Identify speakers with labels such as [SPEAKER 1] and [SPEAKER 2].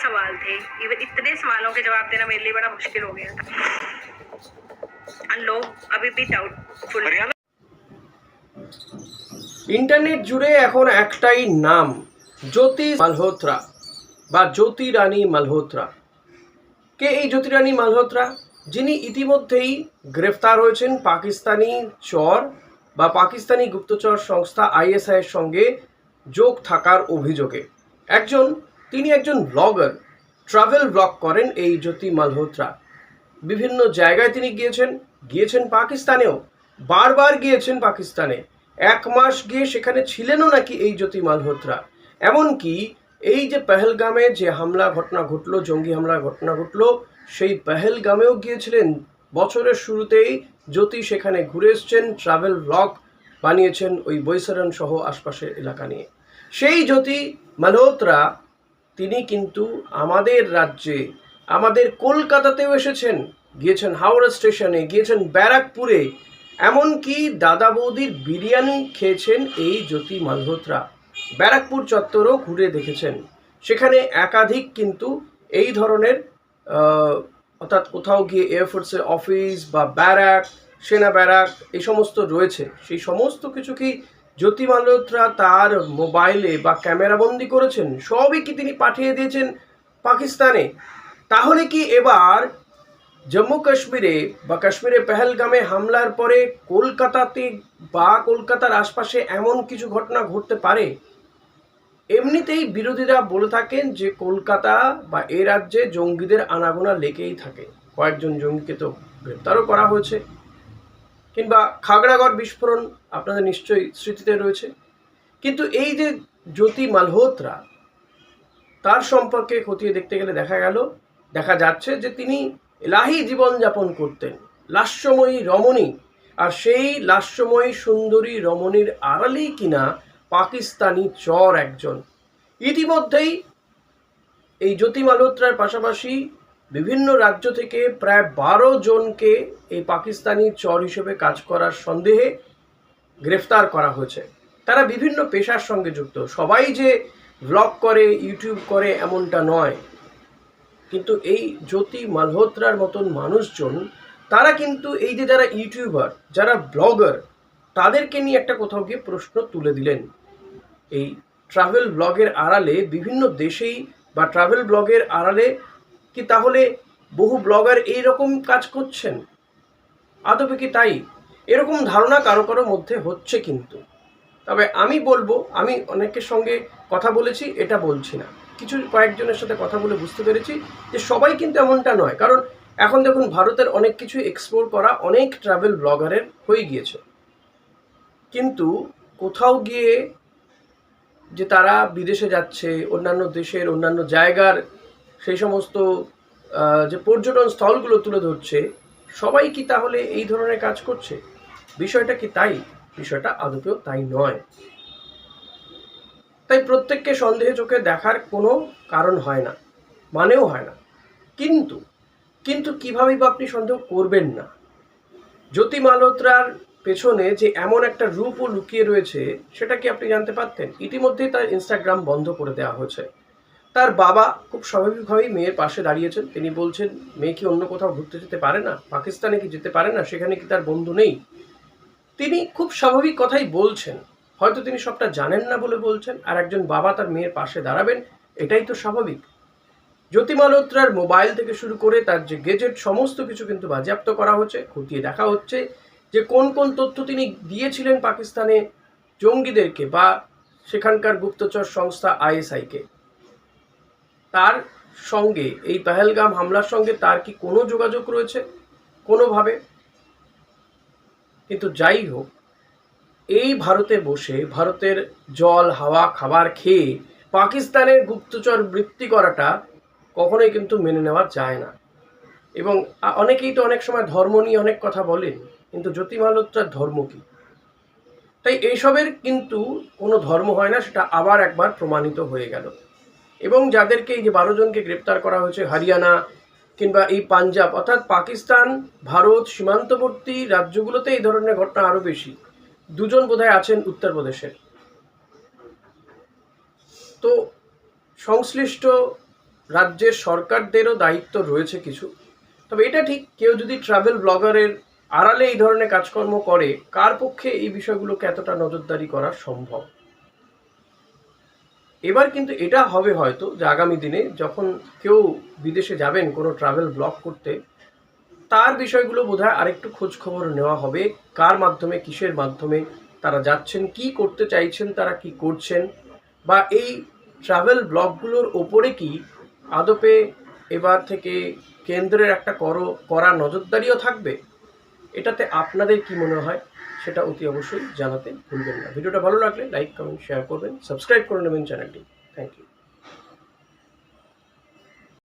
[SPEAKER 1] सवाल थे, इवन इतने सवालों के जवाब देना मेरे लिए बड़ा मुश्किल हो गया था। लोग अभी भी डाउटफुल।
[SPEAKER 2] ইন্টারনেট জুড়ে এখন একটাই নাম, জ্যোতি মালহোত্রা বা জ্যোতি রানী মালহোত্রা। কে এই জ্যোতি রানী মালহোত্রা? যিনি ইতিমধ্যেই গ্রেফতার হয়েছেন পাকিস্তানি চর বা পাকিস্তানি গুপ্তচর সংস্থা আইএসআই এর সঙ্গে যোগ থাকার অভিযোগে। তিনি একজন ব্লগার, ট্রাভেল ব্লগ করেন এই জ্যোতি মালহোত্রা। বিভিন্ন জায়গায় তিনি গিয়েছেন পাকিস্তানেও, বারবার গিয়েছেন পাকিস্তানে। 1 মাস গিয়ে সেখানে ছিলেনও নাকি এই জ্যোতি মালহোত্রা। এমনকি এই যে পেহেলগামে যে জঙ্গি হামলা ঘটনা ঘটলো, সেই পেহেলগামেও গিয়েছিলেন। বছরের শুরুতেই জ্যোতি সেখানে ঘুরে এসছেন, ট্রাভেল ব্লগ বানিয়েছেন ওই বৈসারন সহ আশপাশের এলাকা নিয়ে। সেই জ্যোতি মালহোত্রা তিনি কিন্তু আমাদের রাজ্যে, আমাদের কলকাতাতেও এসেছেন, গিয়েছেন হাওড়া স্টেশনে, গিয়েছেন ব্যারাকপুরে, এমনকি দাদা বৌদির বিরিয়ানি খেয়েছেন এই জ্যোতি মালহোত্রা। ব্যারাকপুর চত্বরও ঘুরে দেখেছেন। সেখানে একাধিক কিন্তু এই ধরনের অর্থাৎ কোথাও গিয়ে এয়ারফোর্সের অফিস বা ব্যারাক, সেনা ব্যারাক এই সমস্ত রয়েছে। সেই সমস্ত কিছু কি জ্যোতি মালহোত্রা তার মোবাইলে বা ক্যামেরাবন্দি করেছেন? সবই কি তিনি পাঠিয়ে দিয়েছেন পাকিস্তানে? তাহলে কি এবার জম্মু কাশ্মীরে বা কাশ্মীরে পেহেলগামে হামলার পরে কলকাতাতে বা কলকাতার আশপাশে এমন কিছু ঘটনা ঘটতে পারে? এমনিতেই বিরোধীরা বলে থাকেন যে কলকাতা বা এ রাজ্যে জঙ্গিদের আনাগোনা লেগেই থাকে। কয়েকজন জঙ্গিকে তো গ্রেপ্তারও করা হয়েছে, কিংবা খাগড়াগড় বিস্ফোরণ আপনাদের নিশ্চয়ই স্মৃতিতে রয়েছে। কিন্তু এই যে জ্যোতি মালহোত্রা, তার সম্পর্কে খতিয়ে দেখতে গেলে দেখা যাচ্ছে যে তিনি এলাহি জীবনযাপন করতেন, লাস্যময়ী রমণী। আর সেই লাস্যময়ী সুন্দরী রমণীর আড়ালেই কিনা পাকিস্তানি চর একজন। ইতিমধ্যেই এই জ্যোতি মালহোত্রার পাশাপাশি বিভিন্ন রাজ্য থেকে প্রায় 12 জনকে এই পাকিস্তানি চর হিসেবে কাজ করার সন্দেহে গ্রেফতার করা হয়েছে। তারা বিভিন্ন পেশার সঙ্গে যুক্ত। সবাই যে ব্লগ করে, ইউটিউব করে এমনটা নয়, কিন্তু এই জ্যোতি মালহোত্রার মতন মানুষজন, তারা কিন্তু এই যে যারা ইউটিউবার, যারা ব্লগার, তাদেরকে নিয়ে একটা কোথাও গিয়ে প্রশ্ন তুলে দিলেন। এই ট্রাভেল ব্লগের আড়ালে বিভিন্ন দেশেই বা ট্রাভেল ব্লগের আড়ালে কি তাহলে বহু ব্লগার এইরকম কাজ করছেন? আদবে কি তাই? এরকম ধারণা কারো কারো মধ্যে হচ্ছে কিন্তু। তবে আমি বলবো, আমি অনেকের সঙ্গে কথা বলেছি, এটা বলছি না, কয়েকজনের সাথে কথা বলে বুঝতে পেরেছি যে সবাই কিন্তু এমনটা নয়। কারণ এখন দেখুন, ভারতের অনেক কিছু এক্সপ্লোর করা অনেক ট্রাভেল ব্লগারের হয়ে গিয়েছে, কিন্তু কোথাও গিয়ে যে তারা বিদেশে যাচ্ছে, অন্যান্য দেশের অন্যান্য জায়গার সেই সমস্ত যে পর্যটন স্থলগুলো তুলে ধরছে, সবাই কি তাহলে এই ধরনের কাজ করছে? বিষয়টা কি তাই? বিষয়টা আদতেও তাই নয়। তাই প্রত্যেককে সন্দেহে চোখে দেখার কোনো কারণ হয় না, মানেও হয় না। কিন্তু কিভাবে বা আপনি সন্দেহ করবেন না? জ্যোতি মালহোত্রার পেছনে যে এমন একটা রূপও লুকিয়ে রয়েছে, সেটা কি আপনি জানতে পারতেন? ইতিমধ্যেই তার ইনস্টাগ্রাম বন্ধ করে দেওয়া হয়েছে। তার বাবা খুব স্বাভাবিকভাবেই মেয়ের পাশে দাঁড়িয়েছেন। তিনি বলছেন, মেয়ে কি অন্য কোথাও ঘুরতে যেতে পারে না? পাকিস্তানে কি যেতে পারে না? সেখানে কি তার বন্ধু নেই? তিনি খুব স্বাভাবিক কথাই বলছেন। হয়তো তিনি সবটা জানেন না বলে বলছেন, আর একজন বাবা তার মেয়ের পাশে দাঁড়াবেন, এটাই তো স্বাভাবিক। জ্যোতি মালহোত্রার মোবাইল থেকে শুরু করে তার যে গেজেট, সমস্ত কিছু কিন্তু বাজেয়াপ্ত করা হচ্ছে। খতিয়ে দেখা হচ্ছে যে কোন কোন তথ্য তিনি দিয়েছিলেন পাকিস্তানে জঙ্গিদেরকে বা সেখানকার গুপ্তচর সংস্থা আইএসআইকে। তার সঙ্গে এই পেহেলগাম হামলার সঙ্গে তার কি কোনো যোগাযোগ রয়েছে কোনোভাবে? কিন্তু যাই হোক, এই ভারতে বসে, ভারতের জল, হাওয়া, খাবার খেয়ে পাকিস্তানের গুপ্তচর বৃত্তি করাটা কখনোই কিন্তু মেনে নেওয়া যায় না। এবং অনেকেই তো অনেক সময় ধর্ম নিয়ে অনেক কথা বলেন, কিন্তু জ্যোতি মালহোত্রার ধর্ম কি? তাই এইসবের কিন্তু কোনো ধর্ম হয় না, সেটা আবার একবার প্রমাণিত হয়ে গেল। এবং যাদেরকে এই যে 12 জনকে গ্রেপ্তার করা হয়েছে হরিয়ানা কিংবা এই পাঞ্জাব, অর্থাৎ পাকিস্তান ভারত সীমান্তবর্তী রাজ্যগুলোতে এই ধরনের ঘটনা আরও বেশি। 2 জন বোধহয় আছেন উত্তরপ্রদেশের। তো সংশ্লিষ্ট রাজ্যের সরকারদেরও দায়িত্ব রয়েছে কিছু। তবে এটা ঠিক, কেউ যদি ট্রাভেল ব্লগারের আড়ালে এই ধরনের কাজকর্ম করে, কার পক্ষে এই বিষয়গুলোকে এতটা নজরদারি করা সম্ভব? এবার কিন্তু এটা হবে হয়তো যে আগামী দিনে যখন কেউ বিদেশে যাবেন কোনো ট্রাভেল ব্লগ করতে, তার বিষয়গুলো বোধহয় আরেকটু খোঁজ খবর নেওয়া হবে। কার মাধ্যমে, কিসের মাধ্যমে তারা যাচ্ছেন, কি করতে চাইছেন, তারা কি করছেন, বা এই ট্রাভেল ব্লগগুলোর ওপরে কি আদপে এবার থেকে কেন্দ্রের একটা কড়া নজরদারিও থাকবে? এটাতে আপনাদের কি মনে হয় সেটা অতি অবশ্যই জানাতে ভুলবেন না। ভিডিওটা ভালো লাগলে লাইক, কমেন্ট, শেয়ার করবেন, সাবস্ক্রাইব করে নেবেন চ্যানেলটি। Thank you.